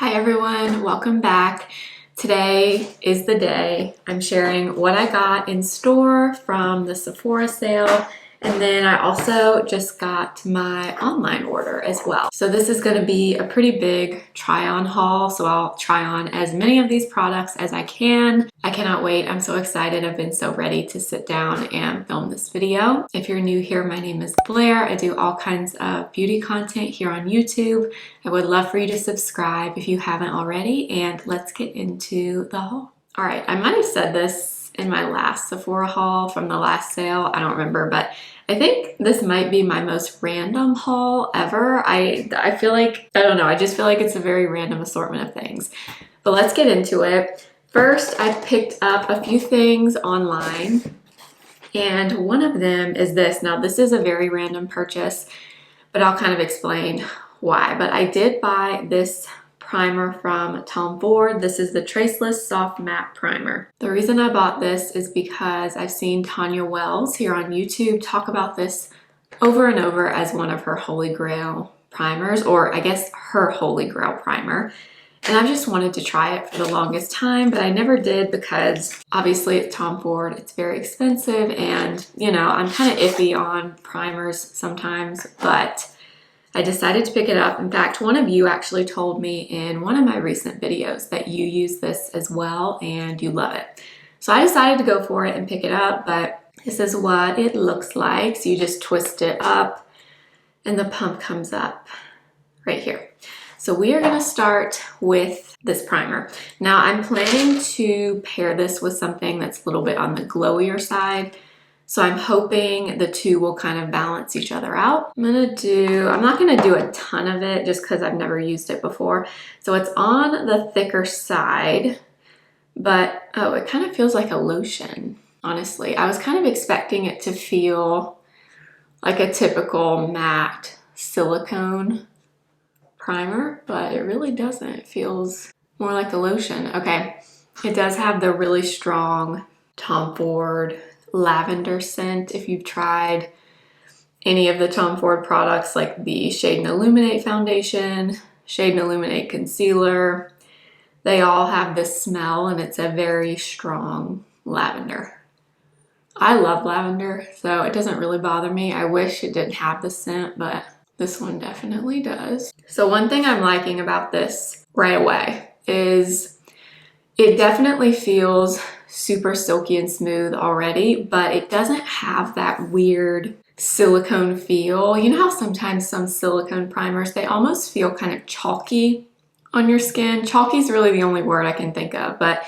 Hi everyone, welcome back. Today is the day I'm sharing what I got in store from the Sephora sale, and then I also just got my online order as well. So this is going to be a pretty big try on haul, so I'll try on as many of these products as I can. I cannot wait. I'm so excited. I've been so ready to sit down and film this video. If you're new here, my name is Blair. I do all kinds of beauty content here on YouTube. I would love for you to subscribe if you haven't already, and let's get into the haul. All right, I might have said this in my last Sephora haul from the last sale. I don't remember, but I think this might be my most random haul ever. I feel like, I don't know, I just feel like it's a very random assortment of things. But let's get into it. First, I picked up a few things online, and one of them is this. Now, this is a very random purchase, but I'll kind of explain why. But I did buy this primer from Tom Ford. This is the Traceless Soft Matte Primer. The reason I bought this is because I've seen Tanya Wells here on YouTube talk about this over and over as one of her holy grail primers, or I guess her holy grail primer. And I've just wanted to try it for the longest time, but I never did because obviously it's Tom Ford, it's very expensive, and you know, I'm kind of iffy on primers sometimes, but I decided to pick it up. In fact, one of you actually told me in one of my recent videos that you use this as well and you love it. So I decided to go for it and pick it up, but this is what it looks like. So you just twist it up and the pump comes up right here. So we are gonna start with this primer. Now I'm planning to pair this with something that's a little bit on the glowier side. So I'm hoping the two will kind of balance each other out. I'm not gonna do a ton of it just because I've never used it before. So it's on the thicker side, but oh, it kind of feels like a lotion, honestly. I was kind of expecting it to feel like a typical matte silicone primer, but it really doesn't. It feels more like a lotion. Okay, it does have the really strong Tom Ford lavender scent. If you've tried any of the Tom Ford products like the Shade and Illuminate foundation, Shade and Illuminate concealer, they all have this smell and it's a very strong lavender. I love lavender, so it doesn't really bother me. I wish it didn't have this scent, but this one definitely does. So one thing I'm liking about this right away is it definitely feels super silky and smooth already, but it doesn't have that weird silicone feel. You know how sometimes some silicone primers, they almost feel kind of chalky on your skin? Chalky is really the only word I can think of, but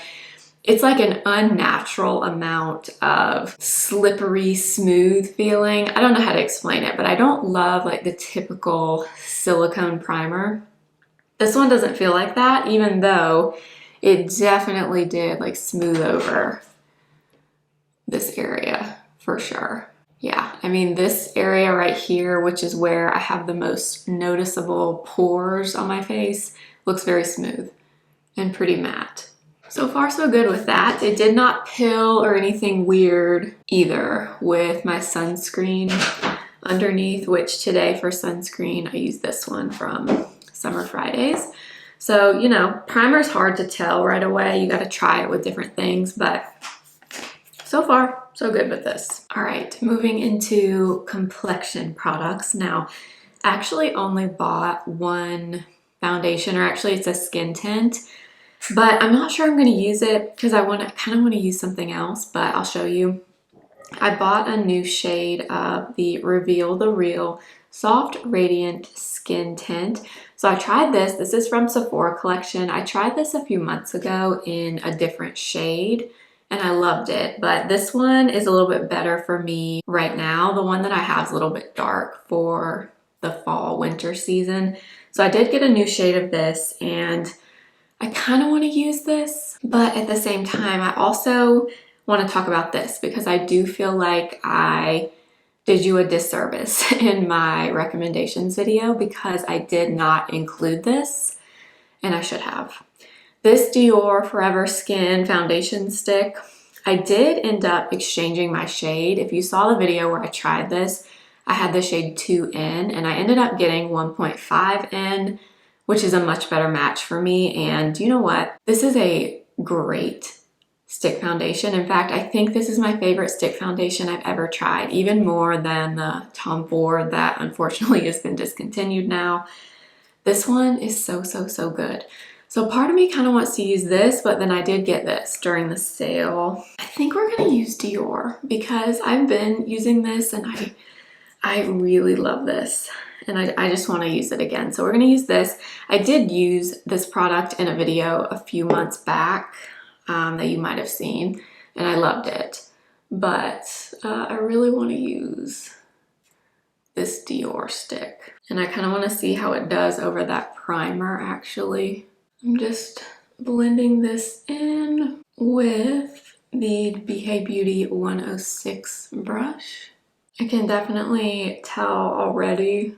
it's like an unnatural amount of slippery, smooth feeling. I don't know how to explain it, but I don't love like the typical silicone primer. This one doesn't feel like that, even though it definitely did like smooth over this area for sure. Yeah, I mean this area right here, which is where I have the most noticeable pores on my face, looks very smooth and pretty matte. So far so good with that. It did not pill or anything weird either with my sunscreen underneath, which today for sunscreen I use this one from Summer Fridays. So, you know, primer's hard to tell right away. You got to try it with different things, but so far, so good with this. All right, moving into complexion products. Now, I actually only bought one foundation, or actually it's a skin tint, but I'm not sure I'm going to use it because I kind of want to use something else, but I'll show you. I bought a new shade of the Reveal the Real Soft Radiant Skin Tint. So I tried this. This is from Sephora collection. I tried this a few months ago in a different shade and I loved it, but this one is a little bit better for me right now. The one that I have is a little bit dark for the fall winter season. So I did get a new shade of this and I kind of want to use this, but at the same time, I also want to talk about this because I do feel like I did you a disservice in my recommendations video because I did not include this and I should have. This Dior Forever Skin foundation stick, I did end up exchanging my shade. If you saw the video where I tried this, I had the shade 2N and I ended up getting 1.5N, which is a much better match for me. And you know what? This is a great stick foundation. In fact, I think this is my favorite stick foundation I've ever tried, even more than the Tom Ford that unfortunately has been discontinued now. This one is so, so, so good. So part of me kind of wants to use this, but then I did get this during the sale. I think we're gonna use Dior because I've been using this and I really love this. And I just want to use it again. So we're going to use this. I did use this product in a video a few months back that you might have seen, and I loved it. But I really want to use this Dior stick. And I kind of want to see how it does over that primer, actually. I'm just blending this in with the BK Beauty 106 brush. I can definitely tell already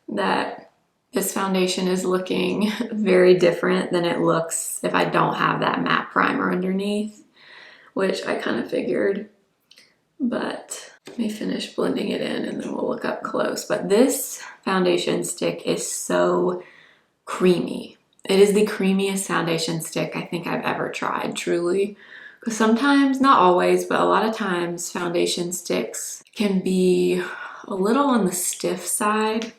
that this foundation is looking very different than it looks if I don't have that matte primer underneath, which I kind of figured. But let me finish blending it in and then we'll look up close. But this foundation stick is so creamy. It is the creamiest foundation stick I think I've ever tried, truly. Because sometimes, not always, but a lot of times foundation sticks can be a little on the stiff side.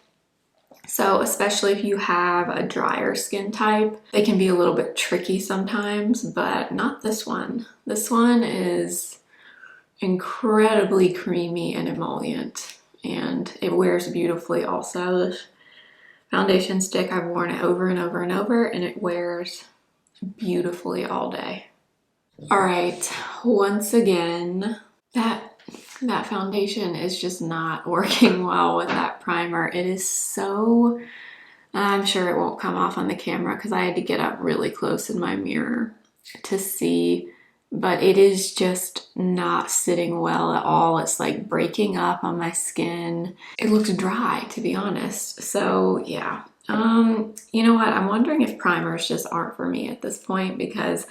So especially if you have a drier skin type, they can be a little bit tricky sometimes, but not this one. This one is incredibly creamy and emollient, and it wears beautifully also. This foundation stick, I've worn it over and over and over, and it wears beautifully all day. All right, once again, that foundation is just not working well with that primer. It is so, I'm sure it won't come off on the camera because I had to get up really close in my mirror to see, but it is just not sitting well at all. It's like breaking up on my skin. It looks dry, to be honest. So yeah, you know what? I'm wondering if primers just aren't for me at this point, because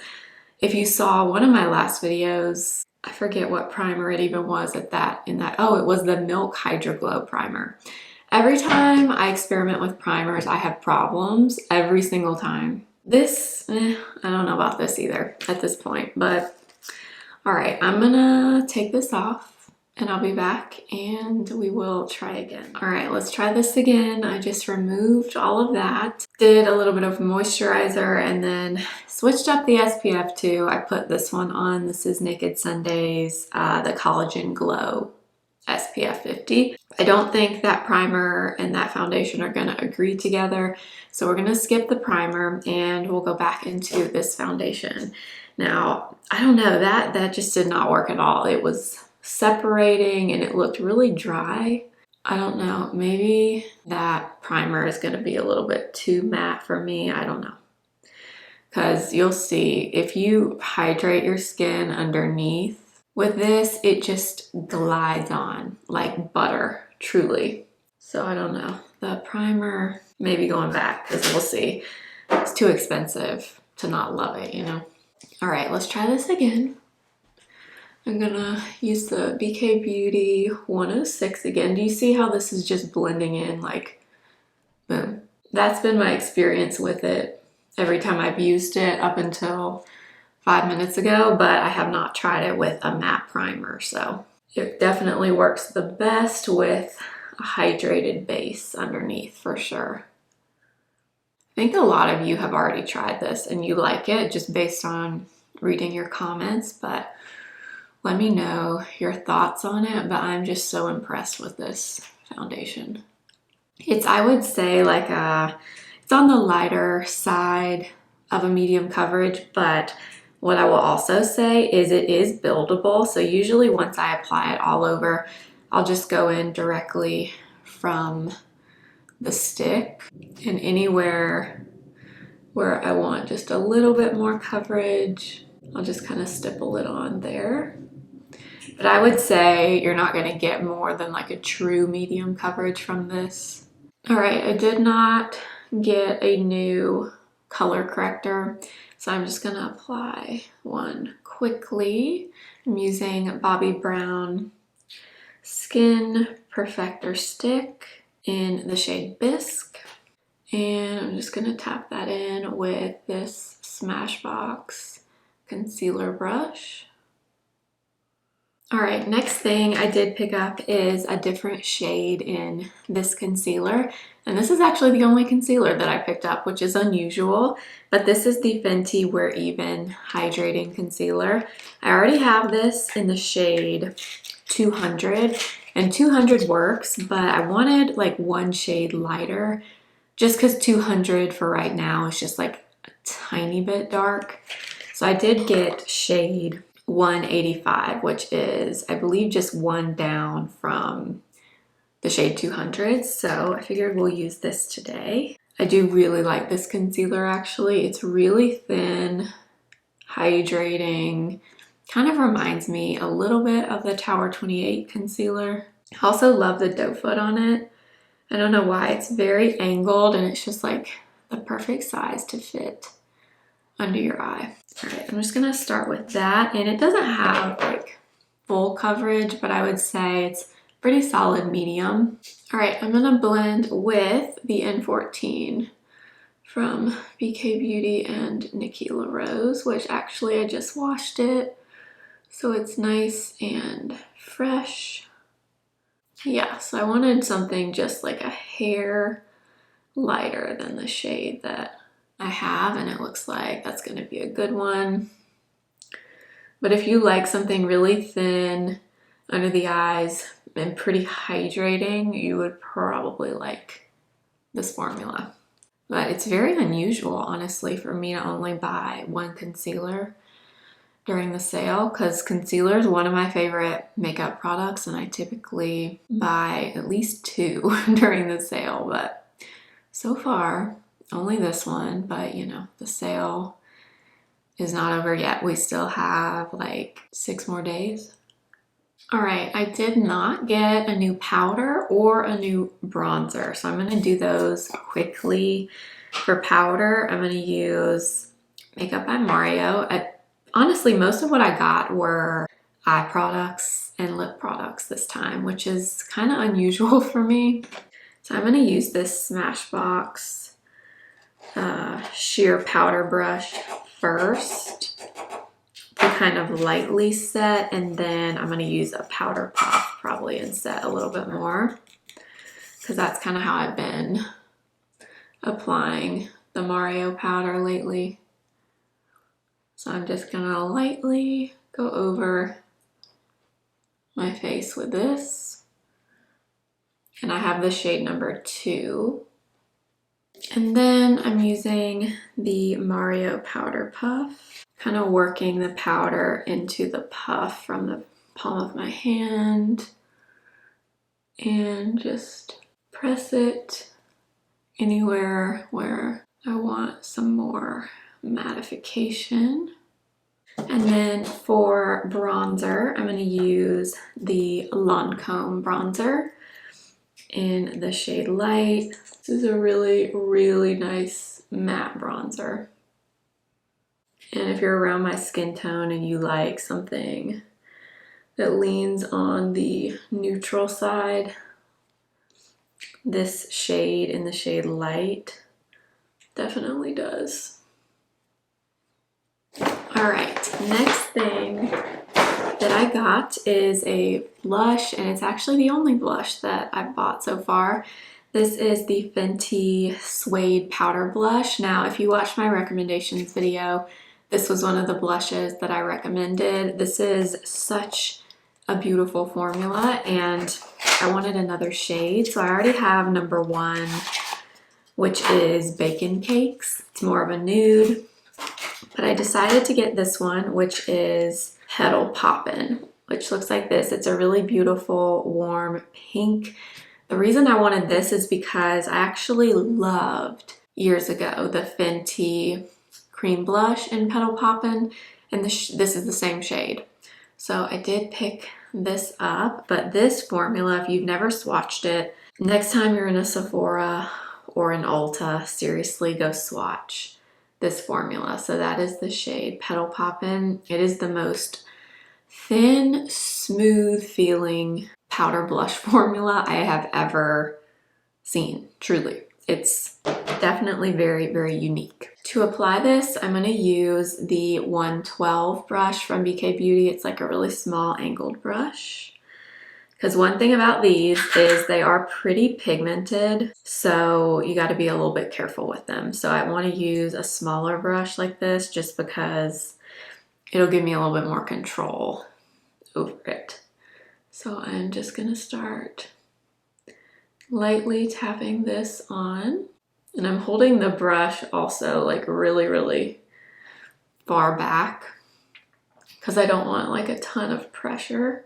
if you saw one of my last videos, I forget what primer it even was oh, it was the Milk Hydro Glow primer. Every time I experiment with primers, I have problems every single time. This, I don't know about this either at this point, but all right, I'm gonna take this off and I'll be back and we will try again. All right, let's try this again. I just removed all of that, did a little bit of moisturizer, and then switched up the SPF too. I put this one on. This is Naked Sunday's the Collagen Glow SPF 50. I don't think that primer and that foundation are gonna agree together, so we're gonna skip the primer and we'll go back into this foundation. Now, I don't know, that just did not work at all. It was separating and it looked really dry. I don't know, maybe that primer is going to be a little bit too matte for me. I don't know, because you'll see if you hydrate your skin underneath with this, it just glides on like butter, truly. So I don't know, the primer maybe going back, because we'll see. It's too expensive to not love it, you know. All right, let's try this again. I'm gonna use the BK Beauty 106 again. Do you see how this is just blending in like boom? That's been my experience with it every time I've used it up until 5 minutes ago, but I have not tried it with a matte primer. So it definitely works the best with a hydrated base underneath for sure. I think a lot of you have already tried this and you like it just based on reading your comments, but let me know your thoughts on it. But I'm just so impressed with this foundation. It's, I would say, like it's on the lighter side of a medium coverage, but what I will also say is it is buildable. So usually once I apply it all over, I'll just go in directly from the stick, and anywhere where I want just a little bit more coverage, I'll just kind of stipple it on there. But I would say you're not going to get more than like a true medium coverage from this. All right, I did not get a new color corrector, so I'm just going to apply one quickly. I'm using Bobbi Brown Skin Perfector Stick in the shade Bisque. And I'm just gonna tap that in with this Smashbox concealer brush. All right, next thing I did pick up is a different shade in this concealer. And this is actually the only concealer that I picked up, which is unusual. But this is the Fenty We're Even Hydrating Concealer. I already have this in the shade 200. And 200 works, but I wanted like one shade lighter just because 200 for right now is just like a tiny bit dark. So I did get shade 185, which is, I believe, just one down from the shade 200. So I figured we'll use this today. I do really like this concealer actually. It's really thin, hydrating, kind of reminds me a little bit of the Tower 28 concealer. I also love the doe foot on it. I don't know why, it's very angled and it's just like the perfect size to fit under your eye. All right, I'm just gonna start with that. And it doesn't have like full coverage, but I would say it's pretty solid medium. All right, I'm gonna blend with the N14 from BK Beauty and Nikki LaRose, which actually I just washed it. So it's nice and fresh. Yeah, so I wanted something just like a hair lighter than the shade that I have, and it looks like that's gonna be a good one. But if you like something really thin under the eyes and pretty hydrating, you would probably like this formula. But it's very unusual, honestly, for me to only buy one concealer during the sale, because concealer is one of my favorite makeup products and I typically buy at least two during the sale, but so far only this one. But you know, the sale is not over yet. We still have like 6 more days. All right, I did not get a new powder or a new bronzer, so I'm gonna do those quickly. For powder, I'm gonna use Makeup by Mario. Honestly, most of what I got were eye products and lip products this time, which is kind of unusual for me. So I'm going to use this Smashbox sheer powder brush first to kind of lightly set, and then I'm going to use a powder puff probably and set a little bit more, because that's kind of how I've been applying the Mario powder lately. So I'm just gonna lightly go over my face with this. And I have the shade number 2. And then I'm using the Mario powder puff, kind of working the powder into the puff from the palm of my hand. And just press it anywhere where I want some more mattification. And then for bronzer, I'm going to use the Lancome bronzer in the shade Light. This is a really, really nice matte bronzer. And if you're around my skin tone and you like something that leans on the neutral side, this shade in the shade Light definitely does. All right, next thing that I got is a blush, and it's actually the only blush that I've bought so far. This is the Fenty Suede Powder Blush. Now, if you watched my recommendations video, this was one of the blushes that I recommended. This is such a beautiful formula, and I wanted another shade. So I already have number 1, which is Bacon Cakes. It's more of a nude. But I decided to get this one, which is Petal Poppin, which looks like this. It's a really beautiful, warm pink. The reason I wanted this is because I actually loved, years ago, the Fenty cream blush in Petal Poppin, and this is the same shade. So I did pick this up, but this formula, if you've never swatched it, next time you're in a Sephora or an Ulta, seriously go swatch this formula. So that is the shade Petal Poppin. It is the most thin, smooth feeling powder blush formula I have ever seen, truly. it's definitely very, very unique. To apply this, I'm going to use the 112 brush from BK Beauty. It's like a really small angled brush. Because one thing about these is they are pretty pigmented, so you got to be a little bit careful with them. So I want to use a smaller brush like this just because it'll give me a little bit more control over it. So I'm just going to start lightly tapping this on. And I'm holding the brush also like really, really far back because I don't want like a ton of pressure,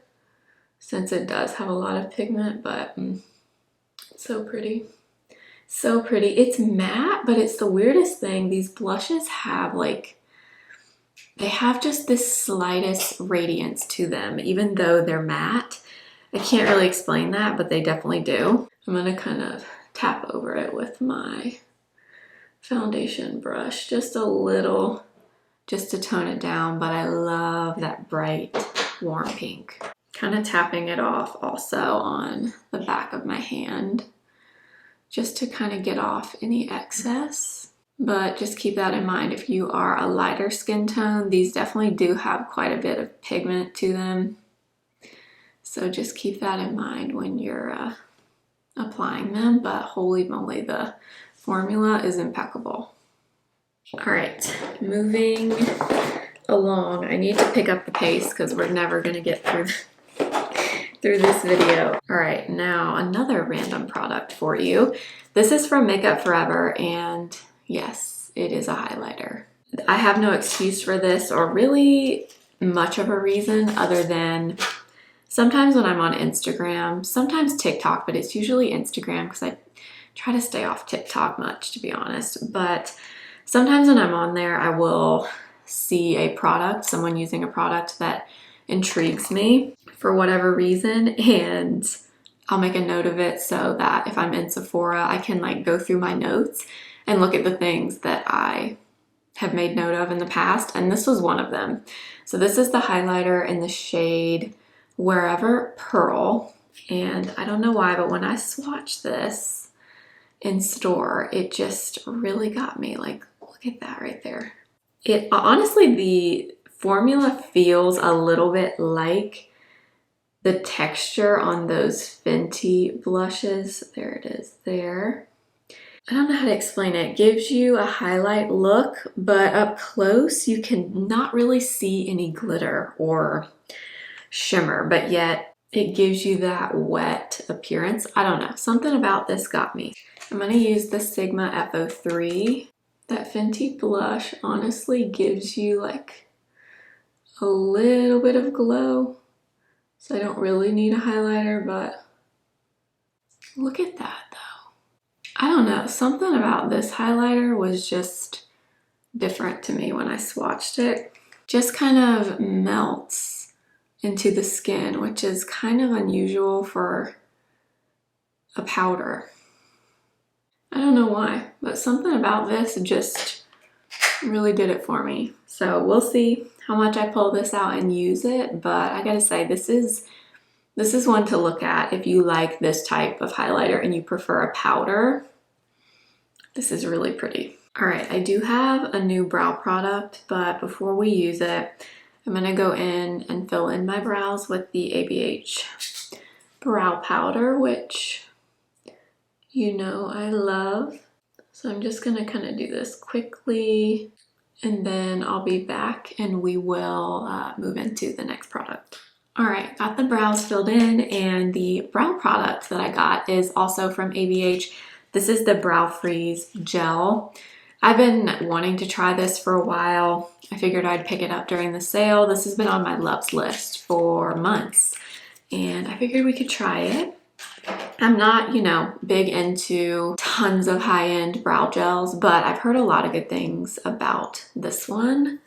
since it does have a lot of pigment, but it's so pretty. So pretty. It's matte, but it's the weirdest thing. These blushes have like, they have just this slightest radiance to them, even though they're matte. I can't really explain that, but they definitely do. I'm gonna kind of tap over it with my foundation brush, just a little, just to tone it down, but I love that bright, warm pink. Kind of tapping it off also on the back of my hand, just to kind of get off any excess. But just keep that in mind if you are a lighter skin tone. These definitely do have quite a bit of pigment to them. So just keep that in mind when you're applying them. But holy moly, the formula is impeccable. All right, moving along. I need to pick up the pace because we're never gonna get through this video. All right, now another random product for you. This is from Makeup Forever, and yes, it is a highlighter. I have no excuse for this or really much of a reason other than sometimes when I'm on Instagram, sometimes TikTok, but it's usually Instagram because I try to stay off TikTok much, to be honest. But sometimes when I'm on there, I will see a product, someone using a product that intrigues me for whatever reason, and I'll make a note of it so that if I'm in Sephora, I can like go through my notes and look at the things that I have made note of in the past, and this was one of them. So this is the highlighter in the shade Wherever Pearl, and I don't know why, but when I swatched this in store, it just really got me. Like, look at that right there. It honestly, the formula feels a little bit like the texture on those Fenty blushes. There it is there. I don't know how to explain it. It gives you a highlight look, but up close you can not really see any glitter or shimmer, but yet it gives you that wet appearance. I don't know, something about this got me. I'm gonna use the Sigma F03. That Fenty blush honestly gives you like a little bit of glow. So I don't really need a highlighter, but look at that though. I don't know, something about this highlighter was just different to me when I swatched it. Just kind of melts into the skin, which is kind of unusual for a powder. I don't know why, but something about this just really did it for me. So we'll see how much I pull this out and use it, but I gotta say, this is one to look at if you like this type of highlighter and you prefer a powder. This is really pretty. All right, I do have a new brow product, but before we use it, I'm gonna go in and fill in my brows with the ABH brow powder, which you know I love. So I'm just gonna kind of do this quickly, and then I'll be back and we will move into the next product. All right, got the brows filled in, and the brow product that I got is also from ABH. This is the Brow Freeze Gel. I've been wanting to try this for a while. I figured I'd pick it up during the sale. This has been on my loves list for months, and I figured we could try it. I'm not, you know, big into tons of high-end brow gels, but I've heard a lot of good things about this one.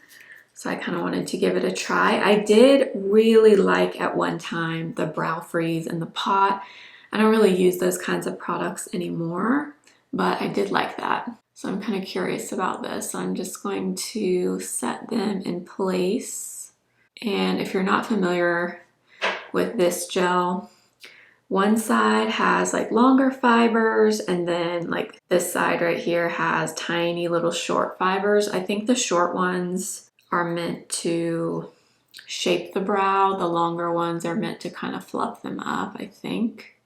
So I kind of wanted to give it a try. I did really like at one time the Brow Freeze and the Pot. I don't really use those kinds of products anymore, but I did like that. So I'm kind of curious about this. So I'm just going to set them in place. And if you're not familiar with this gel, one side has like longer fibers, and then like this side right here has tiny little short fibers. I think the short ones are meant to shape the brow. The longer ones are meant to kind of fluff them up, I think.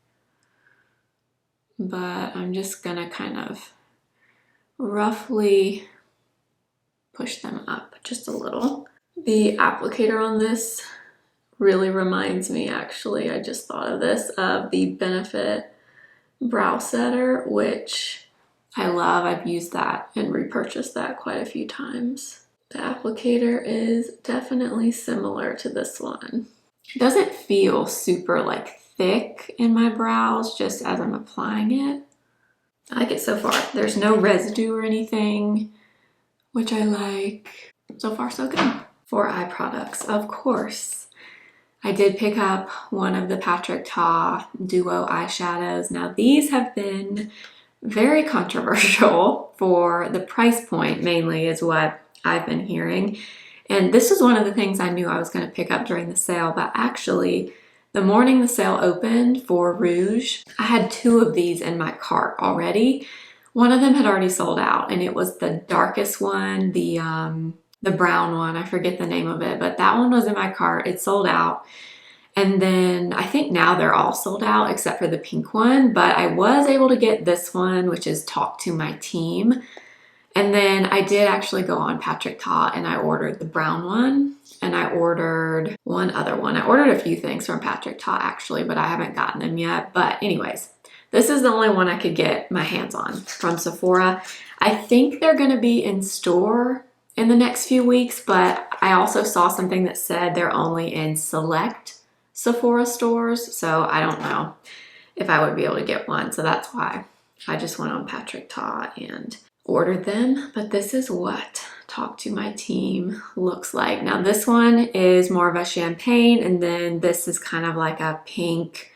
But I'm just gonna kind of roughly push them up just a little. The applicator on this really reminds me, actually, I just thought of this, of the Benefit Brow Setter, which I love. I've used that and repurchased that quite a few times. The applicator is definitely similar to this one. It doesn't feel super like thick in my brows just as I'm applying it. I like it so far. There's no residue or anything, which I like. So far, so good. For eye products, of course, I did pick up one of the Patrick Ta Duo eyeshadows. Now, these have been very controversial for the price point, mainly, is what I've been hearing. And this was one of the things I knew I was going to pick up during the sale, but actually, the morning the sale opened for Rouge, I had 2 of these in my cart already. One of them had already sold out, and it was the darkest one, the brown one. I forget the name of it, but that one was in my cart. It sold out. And then I think now they're all sold out except for the pink one, but I was able to get this one, which is Talk to My Team. And then I did actually go on Patrick Ta and I ordered the brown one, and I ordered one other one. I ordered a few things from Patrick Ta actually, but I haven't gotten them yet. But anyways, this is the only one I could get my hands on from Sephora. I think they're gonna be in store in the next few weeks, but I also saw something that said they're only in select Sephora stores, so I don't know if I would be able to get one. So that's why I just went on Patrick Ta and ordered them. But this is what Talk to My Team looks like. Now this one is more of a champagne, and then this is kind of like a pink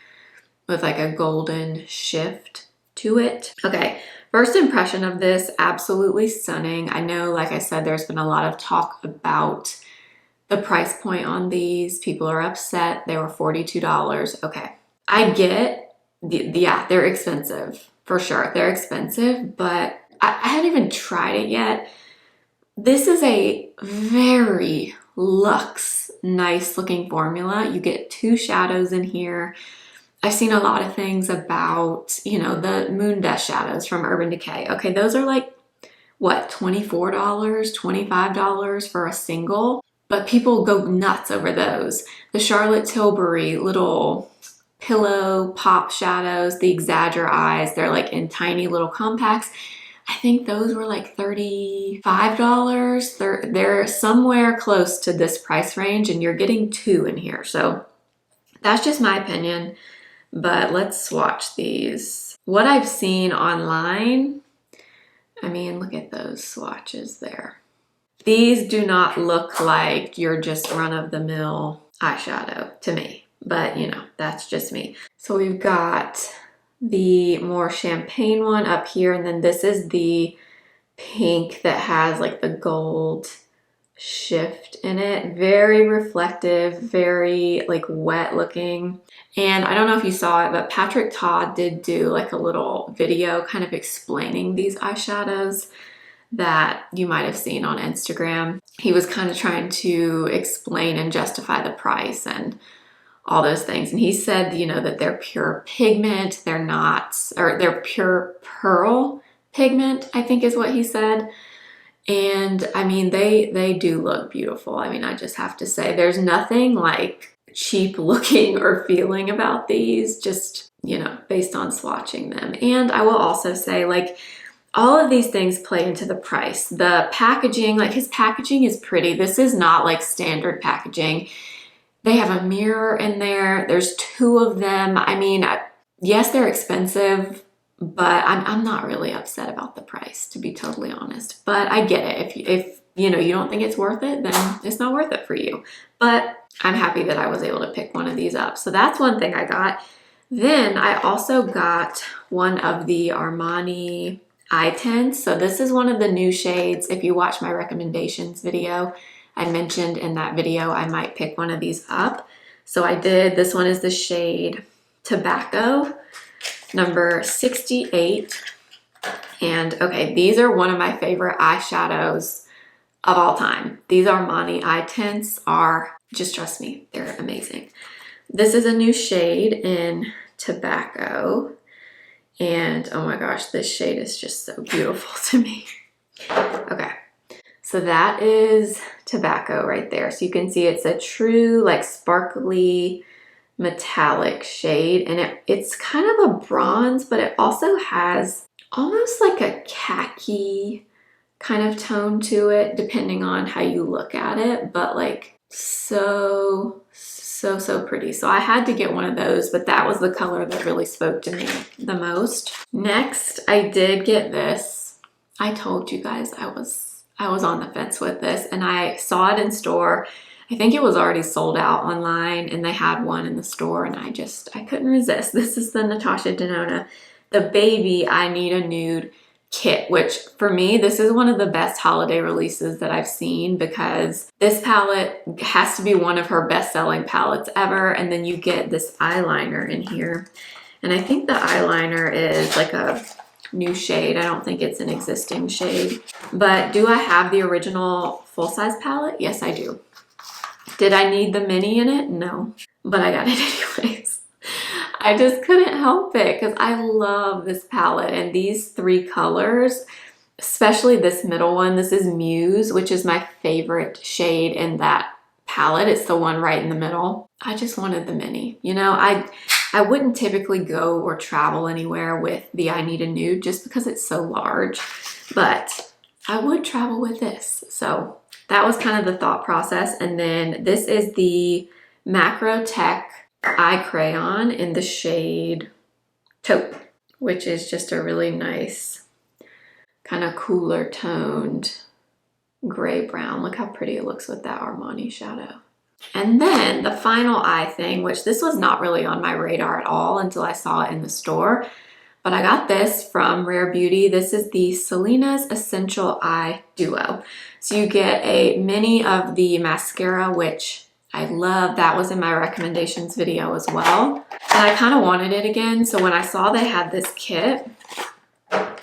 with like a golden shift to it. Okay, first impression of this, absolutely stunning. I know, like I said, there's been a lot of talk about the price point on these. People are upset. They were $42. Okay, I get, yeah, they're expensive for sure. They're expensive, but I haven't even tried it yet. This is a very luxe, nice looking formula. You get 2 shadows in here. I've seen a lot of things about, you know, the Moon Dust shadows from Urban Decay. Okay, those are like, what, $24, $25 for a single? But people go nuts over those. The Charlotte Tilbury little pillow pop shadows, the Exagger eyes, they're like in tiny little compacts. I think those were like $35. They're somewhere close to this price range, and you're getting 2 in here. So that's just my opinion, but let's swatch these. What I've seen online, I mean, look at those swatches there. These do not look like your just run-of-the-mill eyeshadow to me, but you know, that's just me. So we've got the more champagne one up here, and then this is the pink that has like the gold shift in it. Very reflective, very like wet looking. And I don't know if you saw it, but Patrick Ta did do like a little video kind of explaining these eyeshadows that you might have seen on Instagram. He was kind of trying to explain and justify the price and all those things. And he said, you know, that they're pure pigment, they're not, or they're pure pearl pigment, I think is what he said. And I mean, they do look beautiful. I mean, I just have to say there's nothing like cheap looking or feeling about these, just, you know, based on swatching them. And I will also say, like, all of these things play into the price. The packaging, like his packaging is pretty. This is not like standard packaging. They have a mirror in there. There's 2 of them. I mean, yes, they're expensive, but I'm not really upset about the price, to be totally honest. But I get it. If you know, you don't think it's worth it, then it's not worth it for you. But I'm happy that I was able to pick one of these up. So that's one thing I got. Then I also got one of the Armani eye tints. So this is one of the new shades. If you watch my recommendations video, I mentioned in that video I might pick one of these up. So I did. This one is the shade Tobacco, number 68. And okay, these are one of my favorite eyeshadows of all time. These Armani eye tints are, just trust me, they're amazing. This is a new shade in Tobacco. And oh my gosh, this shade is just so beautiful to me. Okay, so that is Tobacco right there. So you can see it's a true like sparkly metallic shade, and it's kind of a bronze, but it also has almost like a khaki kind of tone to it, depending on how you look at it, but like so pretty. So I had to get one of those, but that was the color that really spoke to me the most. Next, I did get this. I told you guys I was on the fence with this, and I saw it in store. I think it was already sold out online, and they had one in the store, and I couldn't resist. This is the Natasha Denona, the Baby I Need a Nude kit, which for me, this is one of the best holiday releases that I've seen, because this palette has to be one of her best-selling palettes ever. And then you get this eyeliner in here, and I think the eyeliner is like a new shade. I don't think it's an existing shade. But do I have the original full-size palette? Yes, I do. Did I need the mini in it? No, but I got it anyways. I just couldn't help it because I love this palette, and these three colors, especially this middle one. This is Muse, which is my favorite shade in that palette. It's the one right in the middle. I just wanted the mini. You know, I wouldn't typically go or travel anywhere with the I Need a Nude just because it's so large, but I would travel with this. So that was kind of the thought process. And then this is the Macro Tech eye crayon in the shade Taupe, which is just a really nice kind of cooler toned gray brown. Look how pretty it looks with that Armani shadow. And then the final eye thing, which this was not really on my radar at all until I saw it in the store, but I got this from Rare Beauty. This is the Selena's Essential Eye Duo. So you get a mini of the mascara, which I love. That was in my recommendations video as well. And I kind of wanted it again. So when I saw they had this kit, I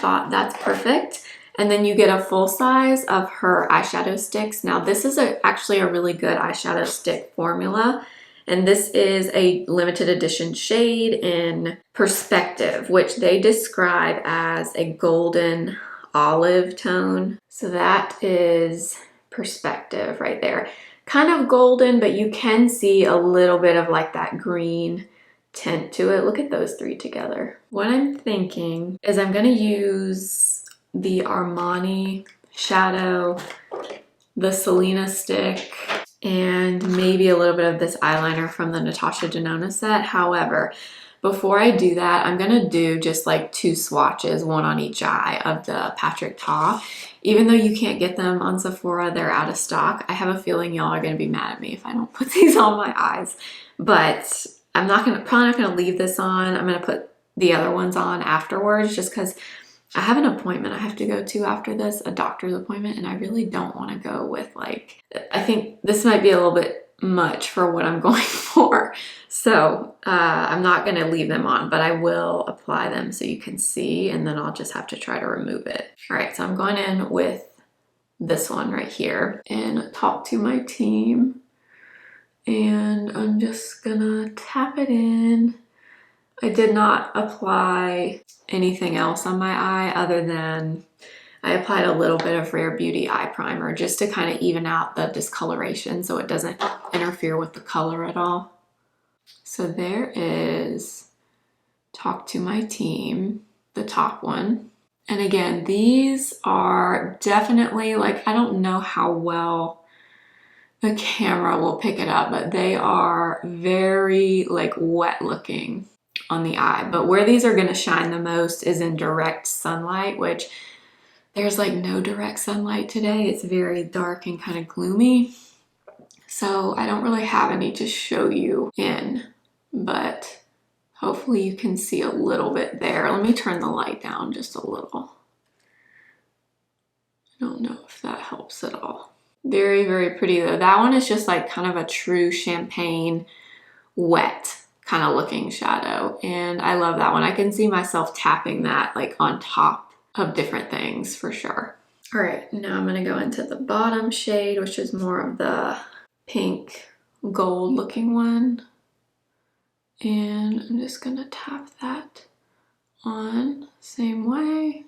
thought that's perfect. And then you get a full size of her eyeshadow sticks. Now this is actually a really good eyeshadow stick formula. And this is a limited edition shade in Perspective, which they describe as a golden olive tone. So that is Perspective right there. Kind of golden, but you can see a little bit of like that green tint to it. Look at those three together. What I'm thinking is I'm gonna use the Armani shadow, the Selena stick, and maybe a little bit of this eyeliner from the Natasha Denona set. However, before I do that, I'm gonna do just like 2 swatches, one on each eye, of the Patrick Ta. Even though you can't get them on Sephora, they're out of stock. I have a feeling y'all are gonna be mad at me if I don't put these on my eyes. But I'm probably not gonna leave this on. I'm gonna put the other ones on afterwards, just because I have an appointment I have to go to after this, a doctor's appointment, and I really don't want to go with like, I think this might be a little bit much for what I'm going for. So I'm not going to leave them on, but I will apply them so you can see, and then I'll just have to try to remove it. All right, so I'm going in with this one right here and talk to my team, and I'm just gonna tap it in. I did not apply anything else on my eye other than I applied a little bit of Rare Beauty eye primer just to kind of even out the discoloration so it doesn't interfere with the color at all. So there is Talk to My Team, the top one. And again, these are definitely like, I don't know how well the camera will pick it up, but they are very like wet looking on the eye. But where these are going to shine the most is in direct sunlight, which there's like no direct sunlight today. It's very dark and kind of gloomy. So I don't really have any to show you in, but hopefully you can see a little bit there. Let me turn the light down just a little. I don't know if that helps at all. Very, very pretty though. That one is just like kind of a true champagne wet kind of looking shadow. And I love that one. I can see myself tapping that like on top of different things for sure. All right, now I'm gonna go into the bottom shade, which is more of the pink gold looking one. And I'm just gonna tap that on same way.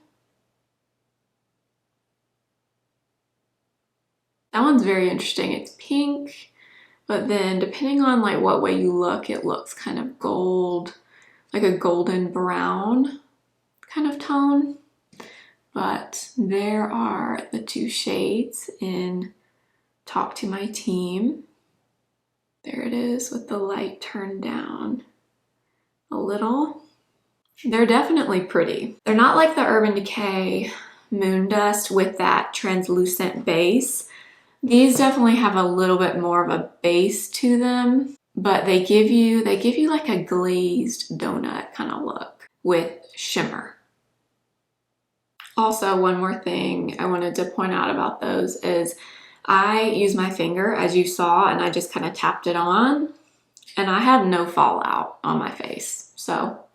That one's very interesting. It's pink, but then depending on like what way you look, it looks kind of gold, like a golden brown kind of tone. But there are the two shades in Talk to My Team. There it is with the light turned down a little. They're definitely pretty. They're not like the Urban Decay Moon Dust with that translucent base. These definitely have a little bit more of a base to them, but they give you like a glazed donut kind of look with shimmer. Also, one more thing I wanted to point out about those is I use my finger, as you saw, and I just kind of tapped it on, and I have no fallout on my face. So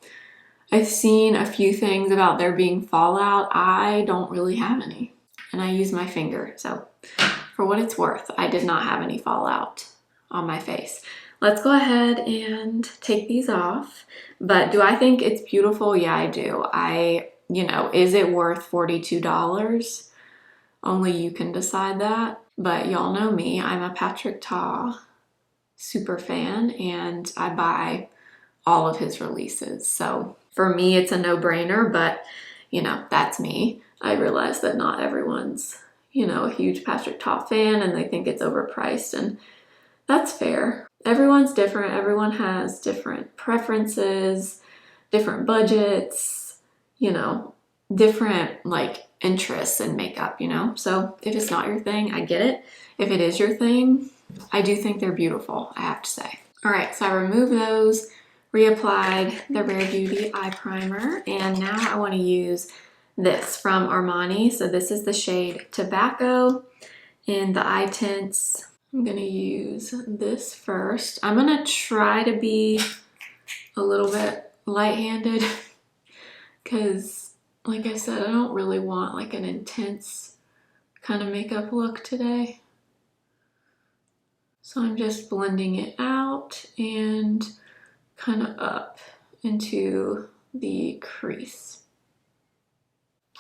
I've seen a few things about there being fallout. I don't really have any, and I use my finger. So for what it's worth, I did not have any fallout on my face. Let's go ahead and take these off. But do I think it's beautiful? Yeah, I do. You know, is it worth $42? Only you can decide that. But y'all know me, I'm a Patrick Ta super fan, and I buy all of his releases. So for me, it's a no-brainer, but you know, that's me. I realize that not everyone's, you know, a huge Patrick Ta fan and they think it's overpriced, and that's fair. Everyone's different. Everyone has different preferences, different budgets, you know, different like interests in makeup, you know? So if it's not your thing, I get it. If it is your thing, I do think they're beautiful, I have to say. All right, so I removed those, reapplied the Rare Beauty eye primer, and now I want to use this from Armani. So this is the shade Tobacco in the eye tints. I'm gonna use this first. I'm gonna try to be a little bit light-handed because, like I said, I don't really want like an intense kind of makeup look today. So I'm just blending it out and kind of up into the crease.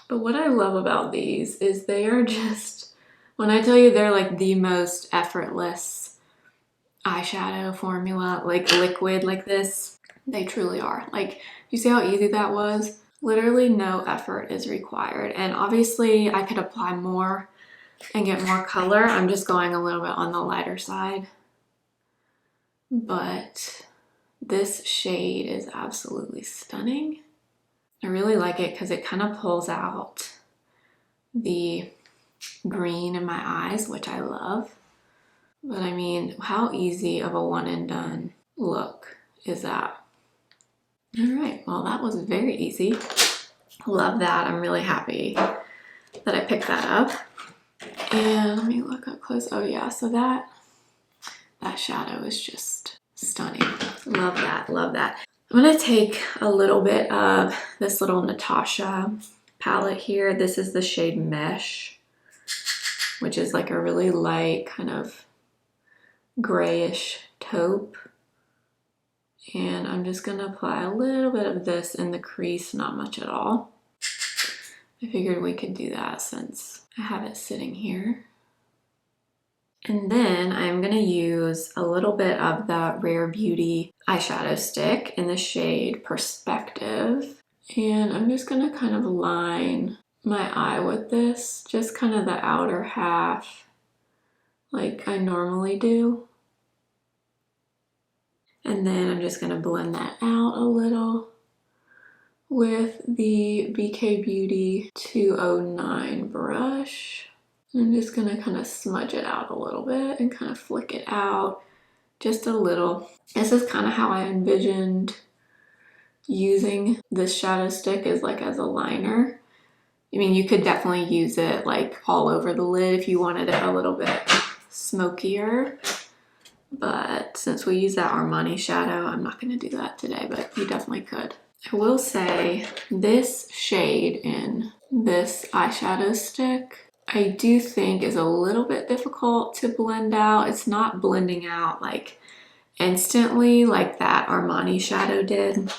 But what I love about these is they are just, when I tell you they're like the most effortless eyeshadow formula, like liquid like this, they truly are. Like, you see how easy that was? Literally no effort is required. And obviously I could apply more and get more color. I'm just going a little bit on the lighter side. But this shade is absolutely stunning. I really like it because it kind of pulls out the green in my eyes, which I love. But I mean, how easy of a one and done look is that? All right, well, that was very easy. Love that. I'm really happy that I picked that up. And let me look up close. Oh yeah, so that shadow is just stunning. Love that, love that. I'm gonna take a little bit of this little Natasha palette here. This is the shade Mesh, which is like a really light kind of grayish taupe. And I'm just gonna apply a little bit of this in the crease, not much at all. I figured we could do that since I have it sitting here. And then I'm gonna use a little bit of the Rare Beauty eyeshadow stick in the shade Perspective. And I'm just gonna kind of line my eye with this, just kind of the outer half, like I normally do. And then I'm just gonna blend that out a little with the BK Beauty 209 brush. I'm just gonna kind of smudge it out a little bit and kind of flick it out just a little. This is kind of how I envisioned using this shadow stick, is like as a liner. I mean, you could definitely use it like all over the lid if you wanted it a little bit smokier. but since we use that Armani shadow, I'm not going to do that today, but you definitely could. I will say this shade in this eyeshadow stick, I do think is a little bit difficult to blend out. It's not blending out like instantly like that Armani shadow did. I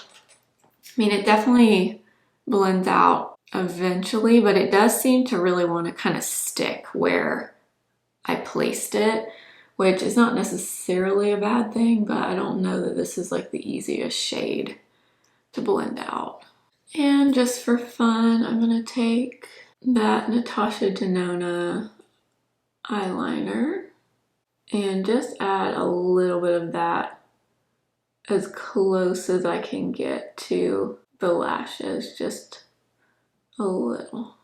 mean, it definitely blends out eventually, but it does seem to really want to kind of stick where I placed it, which is not necessarily a bad thing, but I don't know that this is like the easiest shade to blend out. And just for fun, I'm gonna take that Natasha Denona eyeliner and just add a little bit of that as close as I can get to the lashes, just a little.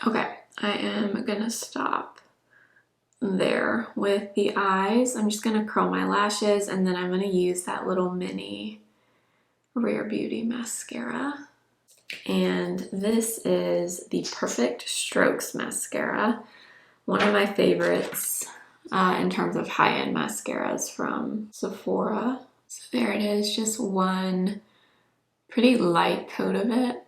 Okay, I am gonna stop there with the eyes. I'm just gonna curl my lashes and then I'm gonna use that little mini Rare Beauty mascara. And this is the Perfect Strokes mascara, one of my favorites in terms of high-end mascaras from Sephora. So there it is, just one pretty light coat of it.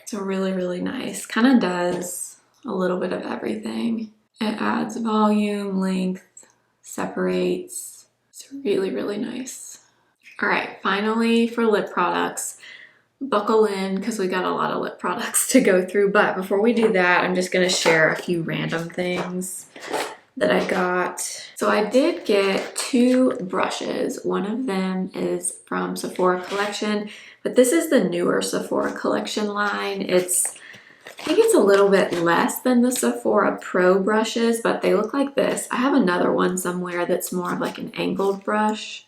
It's really, really nice. Kind of does a little bit of everything. It adds volume, length, separates. It's really, really nice. All right, finally for lip products. Buckle in because we got a lot of lip products to go through, but before we do that, I'm just gonna share a few random things that I got. So I did get 2 brushes. One of them is from Sephora Collection, but this is the newer Sephora Collection line. I think it's a little bit less than the Sephora Pro brushes, but they look like this. I have another one somewhere that's more of like an angled brush,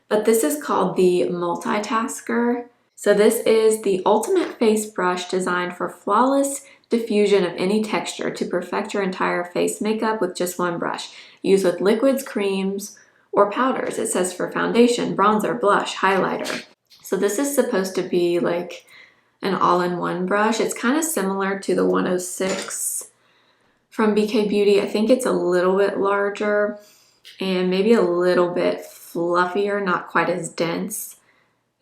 but this is called the Multitasker. So this is the ultimate face brush designed for flawless diffusion of any texture to perfect your entire face makeup with just one brush. Use with liquids, creams, or powders. It says for foundation, bronzer, blush, highlighter. So this is supposed to be like an all-in-one brush. It's kind of similar to the 106 from BK Beauty. I think it's a little bit larger and maybe a little bit fluffier, not quite as dense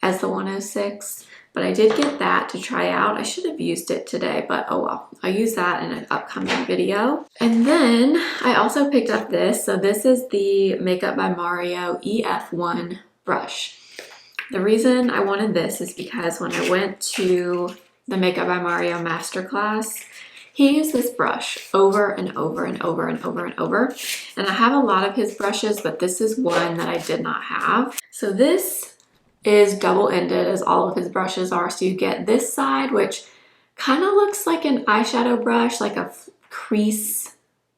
as the 106, but I did get that to try out. I should have used it today, but oh well. I'll use that in an upcoming video. And then I also picked up this. So this is the Makeup by Mario EF1 brush. The reason I wanted this is because when I went to the Makeup by Mario masterclass, he used this brush over and over and over and over and over. And I have a lot of his brushes, but this is one that I did not have. So this is double-ended as all of his brushes are. So you get this side, which kind of looks like an eyeshadow brush, like a crease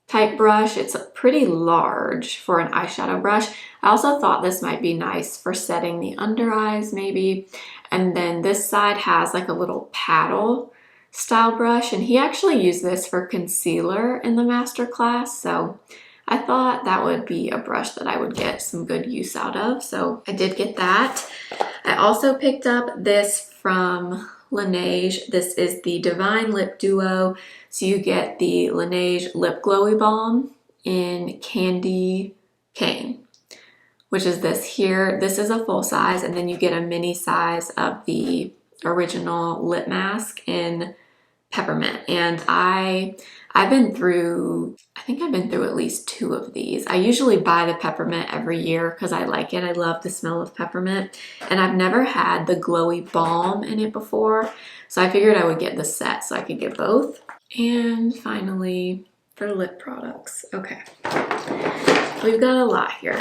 type brush. It's pretty large for an eyeshadow brush. I also thought this might be nice for setting the under eyes maybe. And then this side has like a little paddle style brush, and he actually used this for concealer in the master class. So I thought that would be a brush that I would get some good use out of. So I did get that. I also picked up this from Laneige. This is the Divine Lip Duo. So you get the Laneige Lip Glowy Balm in Candy Cane, which is this here. This is a full size, and then you get a mini size of the original lip mask in Peppermint. And I've been through, I think I've been through at least 2 of these. I usually buy the peppermint every year because I like it. I love the smell of peppermint. And I've never had the glowy balm in it before. So I figured I would get the set so I could get both. And finally, for lip products. Okay, we've got a lot here.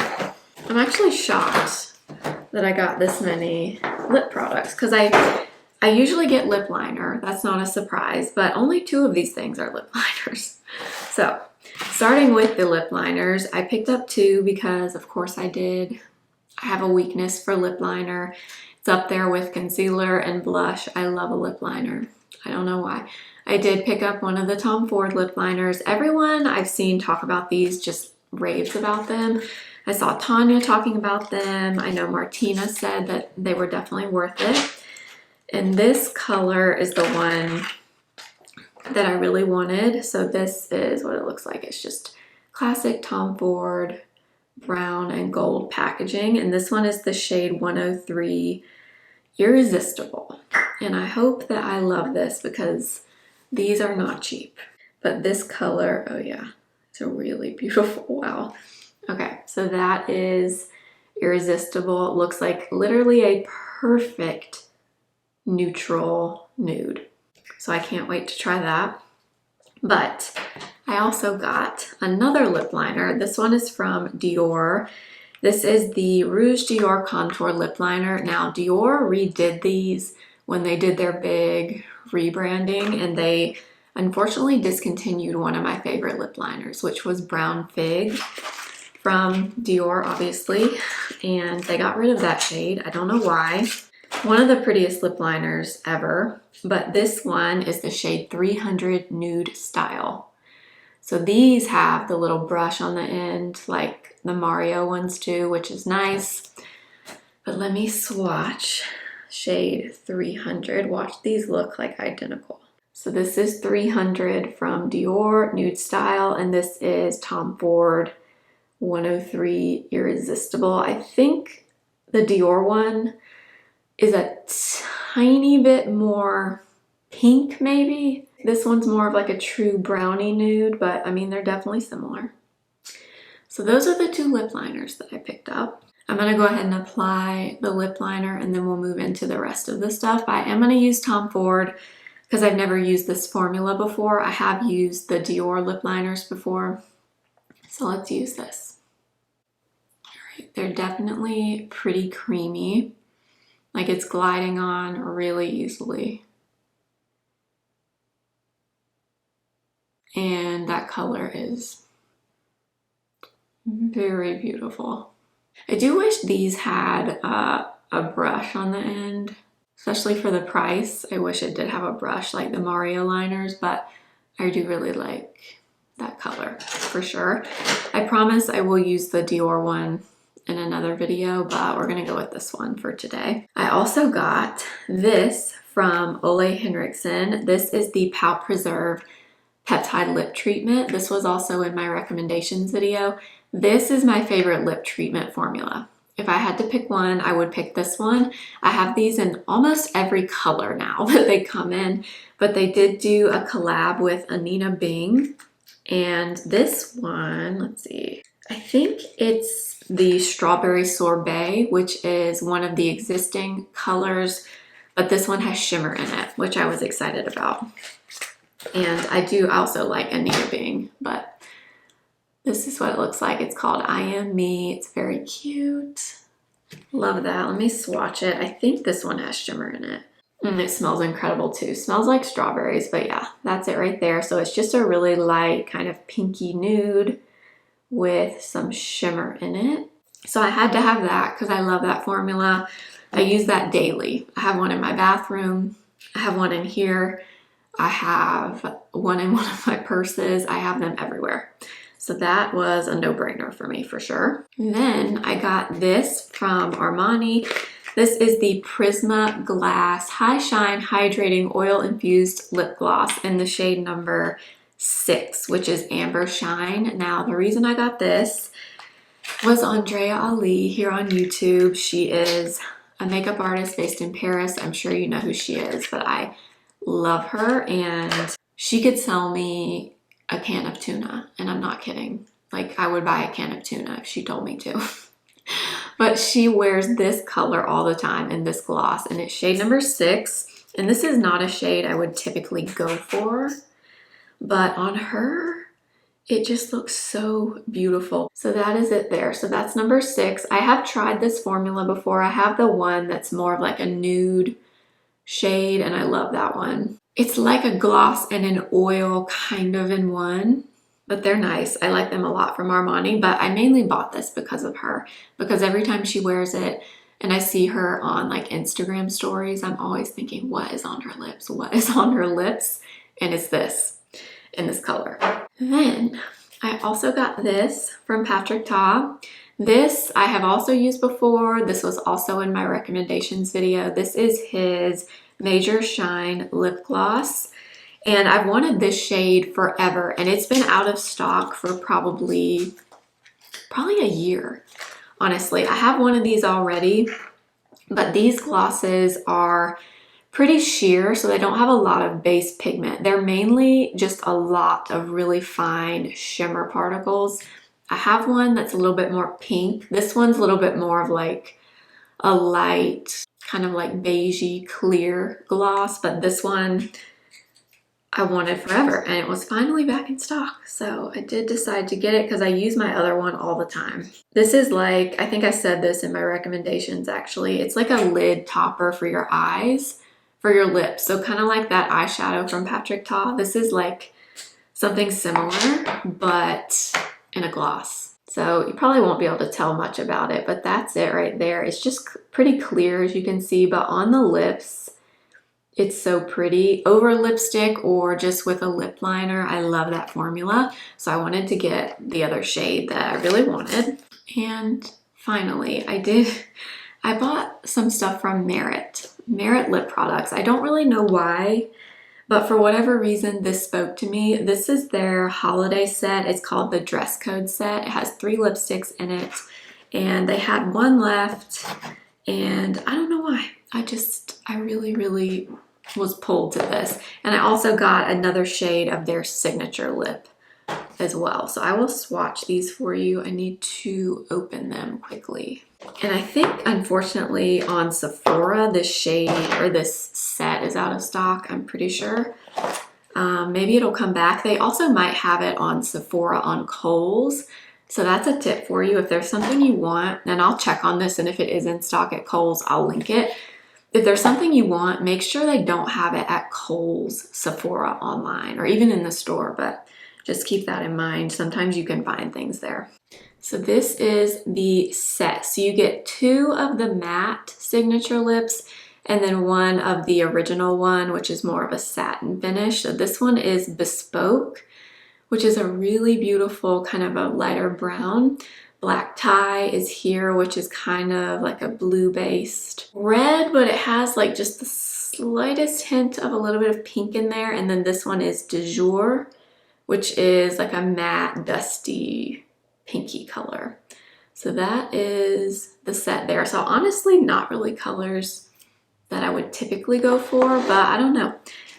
I'm actually shocked that I got this many lip products because I usually get lip liner. That's not a surprise, but only 2 of these things are lip liners. So starting with the lip liners, I picked up 2 because of course I did. I have a weakness for lip liner. It's up there with concealer and blush. I love a lip liner. I don't know why. I did pick up one of the Tom Ford lip liners. Everyone I've seen talk about these just raves about them. I saw Tanya talking about them. I know Martina said that they were definitely worth it. And this color is the one that I really wanted. So this is what it looks like. It's just classic Tom Ford brown and gold packaging. And this one is the shade 103 Irresistible. And I hope that I love this because these are not cheap. But this color, oh yeah, it's a really beautiful, wow. Okay, so that is Irresistible. It looks like literally a perfect neutral nude. So I can't wait to try that. But I also got another lip liner. This one is from Dior. This is the Rouge Dior Contour Lip Liner. Now, Dior redid these when they did their big rebranding, and they unfortunately discontinued one of my favorite lip liners, which was Brown Fig from Dior, obviously, and they got rid of that shade. I don't know why. One of the prettiest lip liners ever, but this one is the shade 300 Nude Style. So these have the little brush on the end, like the Mario ones do, which is nice. But let me swatch shade 300. Watch, these look like identical. So this is 300 from Dior Nude Style, and this is Tom Ford 103 Irresistible. I think the Dior one is a tiny bit more pink, maybe. This one's more of like a true brownie nude, but I mean, they're definitely similar. So those are the two lip liners that I picked up. I'm gonna go ahead and apply the lip liner and then we'll move into the rest of the stuff. But I am gonna use Tom Ford because I've never used this formula before. I have used the Dior lip liners before. So let's use this. All right, they're definitely pretty creamy. Like it's gliding on really easily. And that color is very beautiful. I do wish these had a brush on the end, especially for the price. I wish it did have a brush like the Mario liners, but I do really like that color for sure. I promise I will use the Dior one in another video, but we're gonna go with this one for today. I also got this from Ole Henriksen. This is the Pout Preserve Peptide Lip Treatment. This was also in my recommendations video. This is my favorite lip treatment formula. If I had to pick one, I would pick this one. I have these in almost every color now that they come in, but they did do a collab with Anine Bing. And this one, let's see, I think it's the Strawberry Sorbet, which is one of the existing colors, but this one has shimmer in it, which I was excited about. And I do also like Anine Bing, but this is what it looks like. It's called I Am Me. It's very cute. Love that. Let me swatch it. I think this one has shimmer in it. And it smells incredible too. Smells like strawberries, but yeah, that's it right there. So it's just a really light kind of pinky nude with some shimmer in it. So I had to have that because I love that formula. I use that daily. I have one in my bathroom. I have one in here. I have one in one of my purses. I have them everywhere. So that was a no-brainer for me for sure. And then I got this from Armani. This is the Prisma Glass High Shine Hydrating Oil Infused Lip Gloss in the shade number 6, which is Amber Shine. Now, the reason I got this was Andrea Ali here on YouTube. She is a makeup artist based in Paris. I'm sure you know who she is, but I love her, and she could sell me a can of tuna, and I'm not kidding. Like, I would buy a can of tuna if she told me to. But she wears this color all the time in this gloss, and it's shade number 6. And this is not a shade I would typically go for, but on her, it just looks so beautiful. So that is it there. So that's number 6. I have tried this formula before. I have the one that's more of like a nude shade, and I love that one. It's like a gloss and an oil kind of in one, but they're nice. I like them a lot from Armani, but I mainly bought this because of her, because every time she wears it and I see her on like Instagram stories, I'm always thinking, what is on her lips? What is on her lips? And it's this in this color. Then I also got this from Patrick Ta. This I have also used before. This was also in my recommendations video. This is his Major Shine Lip Gloss. And I've wanted this shade forever, and it's been out of stock for probably a year, honestly. I have one of these already, but these glosses are pretty sheer, so they don't have a lot of base pigment. They're mainly just a lot of really fine shimmer particles. I have one that's a little bit more pink. This one's a little bit more of like a light, kind of like beigey clear gloss, but this one I wanted forever, and it was finally back in stock. So I did decide to get it because I use my other one all the time. This is like, I think I said this in my recommendations actually, it's like a lid topper for your eyes, for your lips. So kind of like that eyeshadow from Patrick Ta. This is like something similar, but in a gloss. So you probably won't be able to tell much about it, but that's it right there. It's just pretty clear, as you can see, but on the lips, it's so pretty. Over lipstick or just with a lip liner, I love that formula. So I wanted to get the other shade that I really wanted. And finally, I bought some stuff from Merit lip products. I don't really know why, but for whatever reason, this spoke to me. This is their holiday set. It's called the Dress Code set. It has 3 lipsticks in it, and they had one left, and I don't know why. I really was pulled to this. And I also got another shade of their signature lip as well. So I will swatch these for you. I need to open them quickly. And I think, unfortunately, on Sephora, this shade or this set is out of stock, I'm pretty sure. Maybe it'll come back. They also might have it on Sephora on Kohl's. So that's a tip for you. If there's something you want, and I'll check on this, and if it is in stock at Kohl's, I'll link it. If there's something you want, make sure they don't have it at Kohl's, Sephora online, or even in the store, but just keep that in mind. Sometimes you can find things there. So this is the set. So you get 2 of the matte signature lips and then 1 of the original one, which is more of a satin finish. So this one is Bespoke, which is a really beautiful kind of a lighter brown. Black tie is here, which is kind of like a blue-based red, but it has like just the slightest hint of a little bit of pink in there. And then this one is Du Jour, which is like a matte, dusty, pinky color. So that is the set there. So honestly, not really colors that I would typically go for, but I don't know.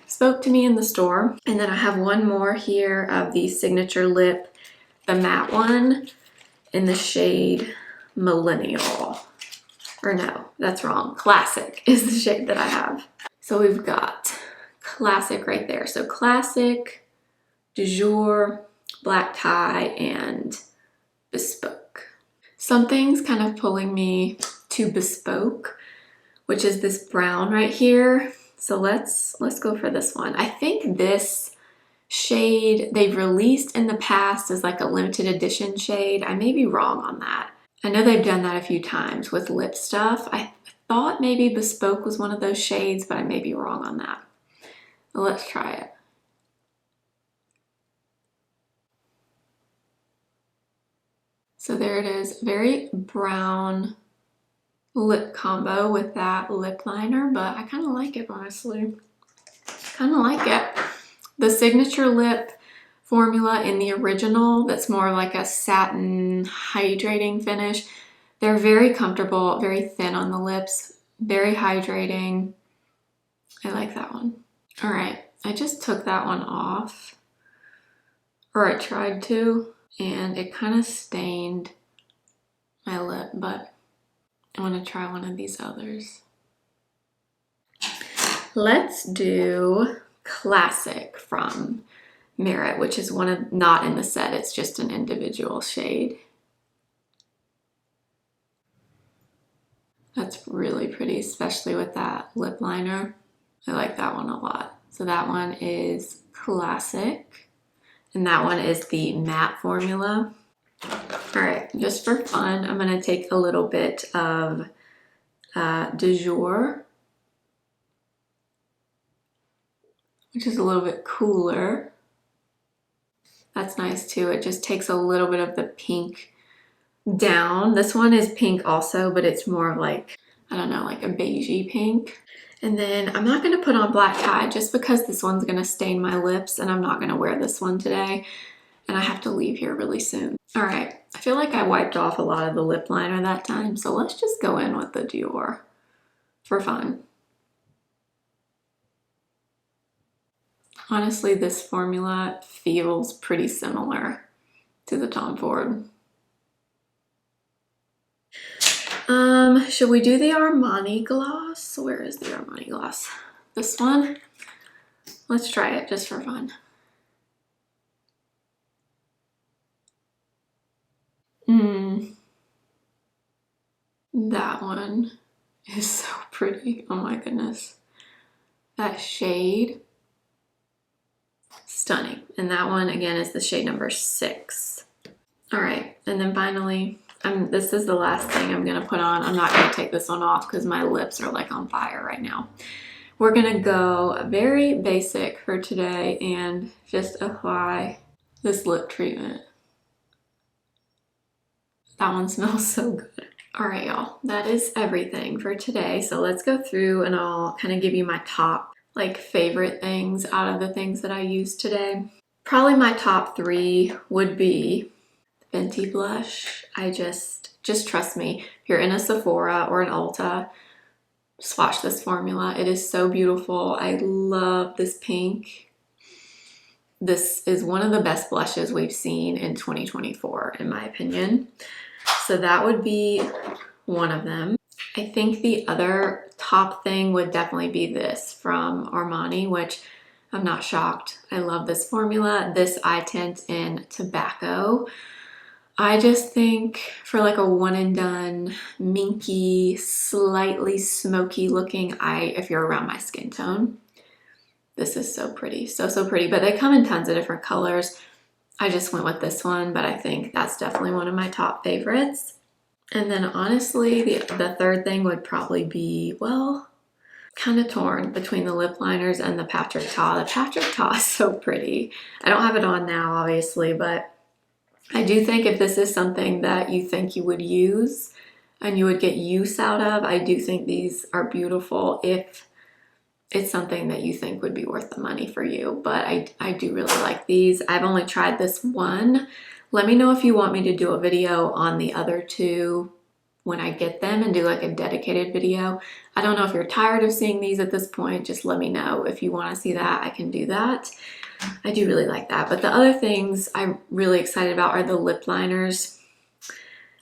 Spoke to me in the store. And then I have one more here of the signature lip, the matte one, in the shade Millennial. Or no, that's wrong. Classic is the shade that I have. So we've got Classic right there. So Classic, Du Jour, Black tie, and Bespoke. Something's kind of pulling me to Bespoke, which is this brown right here. So let's go for this one. I think this shade they've released in the past as like a limited edition shade. I may be wrong on that. I know they've done that a few times with lip stuff. I thought maybe Bespoke was one of those shades, but I may be wrong on that. Well, let's try it. So there it is, very brown lip combo with that lip liner, but I kind of like it, honestly. Kind of like it. The signature lip formula in the original, that's more like a satin hydrating finish. They're very comfortable, very thin on the lips, very hydrating. I like that one. All right, I just took that one off, or I tried to, and it kind of stained my lip, but I want to try one of these others. Let's do Classic from Merit, which is one of, not in the set, it's just an individual shade. That's really pretty, especially with that lip liner. I like that one a lot. So that one is Classic, and that one is the matte formula. All right, just for fun, I'm gonna take a little bit of Du Jour, which is a little bit cooler. That's nice too. It just takes a little bit of the pink down. This one is pink also, but it's more of like, I don't know, like a beigey pink. And then I'm not gonna put on black tie just because this one's gonna stain my lips and I'm not gonna wear this one today. And I have to leave here really soon. All right, I feel like I wiped off a lot of the lip liner that time, so let's just go in with the Dior for fun. Honestly, this formula feels pretty similar to the Tom Ford. Should we do the Armani gloss? Where is the Armani gloss? This one? Let's try it just for fun. That one is so pretty. Oh my goodness. That shade, stunning. And that one again is the shade number 6. All right, and then finally, this is the last thing I'm gonna put on. I'm not gonna take this one off because my lips are like on fire right now. We're gonna go very basic for today and just apply this lip treatment. That one smells so good. All right, y'all, that is everything for today. So let's go through and I'll kind of give you my top like favorite things out of the things that I used today. Probably my top 3 would be Fenty blush. I just trust me. If you're in a Sephora or an Ulta, swatch this formula. It is so beautiful. I love this pink. This is one of the best blushes we've seen in 2024, in my opinion. So that would be one of them. I think the other top thing would definitely be this from Armani, which I'm not shocked. I love this formula. This eye tint in Tobacco. I just think for like a one and done, minky, slightly smoky looking eye, if you're around my skin tone, this is so pretty, so pretty. But they come in tons of different colors. I just went with this one, but I think that's definitely one of my top favorites. And then honestly, the third thing would probably be, well, kind of torn between the lip liners and the Patrick Ta. The Patrick Ta is so pretty. I don't have it on now, obviously, but I do think if this is something that you think you would use and you would get use out of, I do think these are beautiful if it's something that you think would be worth the money for you. But I do really like these. I've only tried this one. Let me know if you want me to do a video on the other 2 when I get them and do like a dedicated video. I don't know if you're tired of seeing these at this point. Just let me know. If you want to see that, I can do that. I do really like that. But the other things I'm really excited about are the lip liners.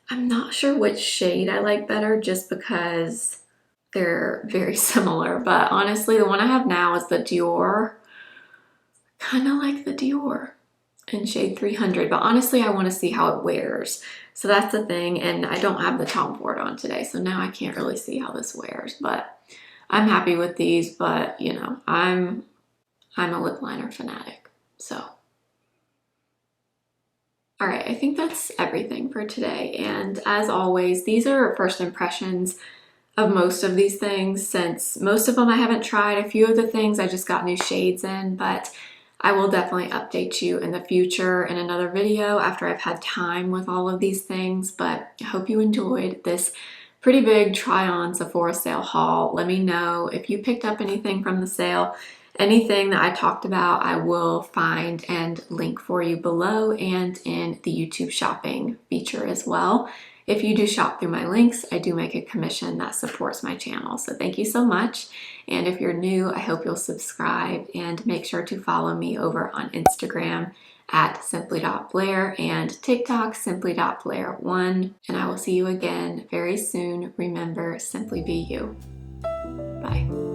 I'm not sure which shade I like better just because they're very similar. But honestly, the one I have now is the Dior. Kind of like the Dior in shade 300. But honestly, I want to see how it wears. So that's the thing. And I don't have the Tom Ford on today. So now I can't really see how this wears. But I'm happy with these. But, you know, I'm a lip liner fanatic, so. All right, I think that's everything for today. And as always, these are first impressions of most of these things, since most of them I haven't tried. A few of the things I just got new shades in, but I will definitely update you in the future in another video after I've had time with all of these things. But I hope you enjoyed this pretty big try on Sephora sale haul. Let me know if you picked up anything from the sale. Anything that I talked about, I will find and link for you below and in the YouTube shopping feature as well. If you do shop through my links, I do make a commission that supports my channel. So thank you so much. And if you're new, I hope you'll subscribe and make sure to follow me over on Instagram at simply.blair and TikTok simply.blair1. And I will see you again very soon. Remember, simply be you. Bye.